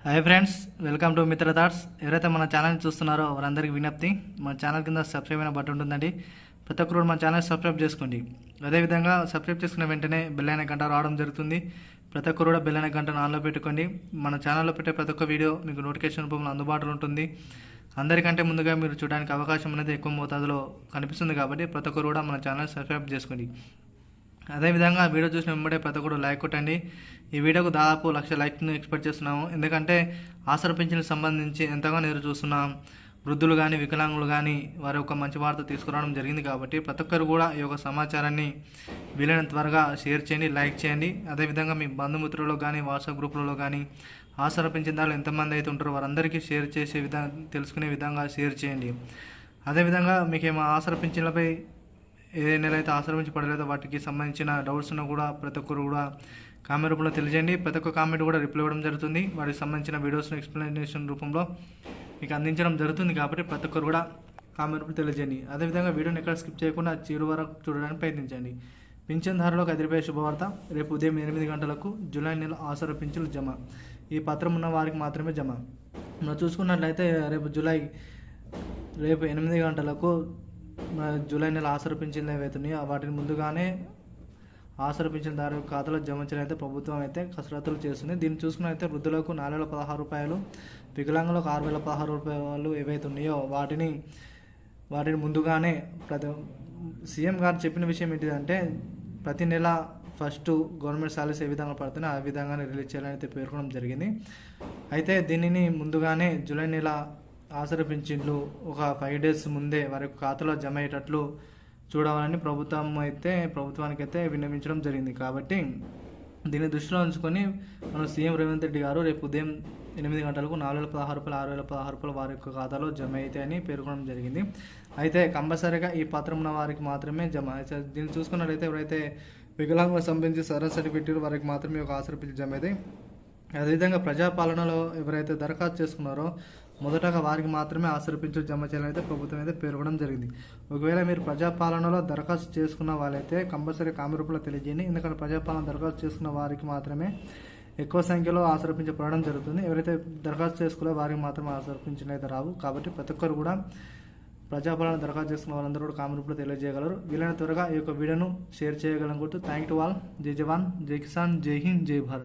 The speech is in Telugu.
హాయ్ ఫ్రెండ్స్, వెల్కమ్ టు మిత్ర థాట్స్. ఎవరైతే మన ఛానల్ చూస్తున్నారో వారందరికీ విజ్ఞప్తి, మన ఛానల్ కింద సబ్స్క్రైబ్ అయిన బటన్ ఉంటుందండి. ప్రతి ఒక్కరు మన ఛానల్ సబ్స్క్రైబ్ చేసుకోండి. అదేవిధంగా సబ్స్క్రైబ్ చేసుకున్న వెంటనే బెల్ ఐకాన్ గంట రావడం జరుగుతుంది. ప్రతి ఒక్కరు కూడా బెల్ ఐకాన్ గంటను ఆన్లో పెట్టుకోండి. మన ఛానల్లో పెట్టే ప్రతి ఒక్క వీడియో మీకు నోటిఫికేషన్ రూపంలో అందుబాటులో ఉంటుంది. అందరికంటే ముందుగా మీరు చూడడానికి అవకాశం అనేది ఎక్కువ మోతాదులో కనిపిస్తుంది కాబట్టి ప్రతి ఒక్కరు కూడా మన ఛానల్ సబ్స్క్రైబ్ చేసుకోండి. అదేవిధంగా వీడియో చూసిన వెంబడే ప్రతి ఒక్కరు లైక్ కొట్టండి. ఈ వీడియోకు దాదాపు 1,00,000 లైక్ను ఎక్స్పెక్ట్ చేస్తున్నాము. ఎందుకంటే ఆసరా పింఛన్కి సంబంధించి ఎంతగానో ఎదురు చూస్తున్నాం. వృద్ధులు కానీ వికలాంగులు కానీ వారి యొక్క మంచి వార్త తీసుకురావడం జరిగింది కాబట్టి ప్రతి ఒక్కరు కూడా ఈ యొక్క సమాచారాన్ని వీలైనంత త్వరగా షేర్ చేయండి, లైక్ చేయండి. అదేవిధంగా మీ బంధుమిత్రుల్లో కానీ వాట్సాప్ గ్రూపులలో కానీ ఆసరా పింఛన్దారులు ఎంతమంది అయితే ఉంటారో వారందరికీ షేర్ చేసే తెలుసుకునే విధంగా షేర్ చేయండి. అదేవిధంగా మీకు ఏమో ఆసరా పింఛన్లపై ఏ నెల అయితే ఆశ్రమించి పడలేదో వాటికి సంబంధించిన డౌట్స్ ఉన్నా కూడా ప్రతి ఒక్కరు కూడా కామెంట్ రూపంలో తెలియజేయండి. ప్రతి ఒక్క కామెంట్ కూడా రిప్లై ఇవ్వడం జరుగుతుంది. వాటికి సంబంధించిన వీడియోస్ను ఎక్స్ప్లెనేషన్ రూపంలో మీకు అందించడం జరుగుతుంది కాబట్టి ప్రతి ఒక్కరు కూడా కామెంట్ రూపంలో తెలియజేయండి. అదేవిధంగా వీడియోని ఎక్కడ స్కిప్ చేయకుండా చివరి వరకు చూడడానికి ప్రయత్నించండి. పింఛన్దారులకు అదిరిపోయే శుభవార్త. రేపు ఉదయం 8 గంటలకు జూలై నెల ఆసరా పింఛన్లు జమ. ఈ పత్రం ఉన్న వారికి మాత్రమే జమ. మనం చూసుకున్నట్లయితే రేపు 8 గంటలకు జూలై నెల ఆసరా పింఛన్లు ఏవైతున్నాయో వాటిని ముందుగానే ఆసరా పింఛన్దారు ఖాతాలో జమ చేయడం ప్రభుత్వం అయితే కసరత్తులు చేస్తుంది. దీన్ని చూసుకున్నట్లయితే వృద్ధులకు 4,016 రూపాయలు, వికలాంగులకు 6,016 రూపాయలు ఏవైతే ఉన్నాయో వాటిని ముందుగానే సీఎం గారు చెప్పిన విషయం ఏంటిదంటే ప్రతి నెల ఫస్ట్ గవర్నమెంట్ సాలరీస్ ఏ విధంగా పడుతున్నాయో ఆ విధంగానే రిలీజ్ చేయాలని అయితే పేర్కొనడం జరిగింది. అయితే దీనిని ముందుగానే జూలై నెల ఆసరా పింఛన్లు ఒక 5 days ముందే వారి ఖాతాలో జమ అయ్యేటట్లు చూడాలని ప్రభుత్వానికి అయితే విన్నవించడం జరిగింది. కాబట్టి దీన్ని దృష్టిలో ఉంచుకొని మన సీఎం రేవంత్ రెడ్డి గారు రేపు ఉదయం 8 గంటలకు 4,016 రూపాయలు, 6,016 రూపాయలు వారి యొక్క ఖాతాలో జమ అవుతాయని పేర్కొనడం జరిగింది. అయితే కంపల్సరీగా ఈ పత్రం ఉన్న వారికి మాత్రమే జమ. దీన్ని చూసుకున్నట్లయితే ఎవరైతే వికలాంగులకు సంబంధించి సర్వీస్ సర్టిఫికేట్ వారికి మాత్రమే ఒక ఆసరా పింఛన్ జమ అవుతాయి. అదేవిధంగా ప్రజాపాలనలో ఎవరైతే దరఖాస్తు చేసుకున్నారో మొదటగా వారికి మాత్రమే ఆసరా పింఛన్ జమ చేయాలైతే ప్రభుత్వం అయితే పేర్కొనడం జరిగింది. ఒకవేళ మీరు ప్రజాపాలనలో దరఖాస్తు చేసుకున్న వాళ్ళైతే కంపల్సరీ కామెంట్ రూపంలో తెలియజేయండి. ఎందుకంటే ప్రజాపాలన దరఖాస్తు చేసుకున్న వారికి మాత్రమే ఎక్కువ సంఖ్యలో ఆసరా పింఛన్ పడడం జరుగుతుంది. ఎవరైతే దరఖాస్తు చేసుకోవాలో వారికి మాత్రమే ఆసరా పింఛన్ అయితే రావు. కాబట్టి ప్రతి ఒక్కరు కూడా ప్రజాపాలన దరఖాస్తు చేసుకున్న వాళ్ళందరూ కూడా కామెంట్ రూపంలో తెలియజేయగలరు. వీలైన త్వరగా ఈ యొక్క వీడియోను షేర్ చేయగలనుకుంటూ థ్యాంక్ టు ఆల్. జై జవాన్, జై కిసాన్, జై హింద్, జై భారత్.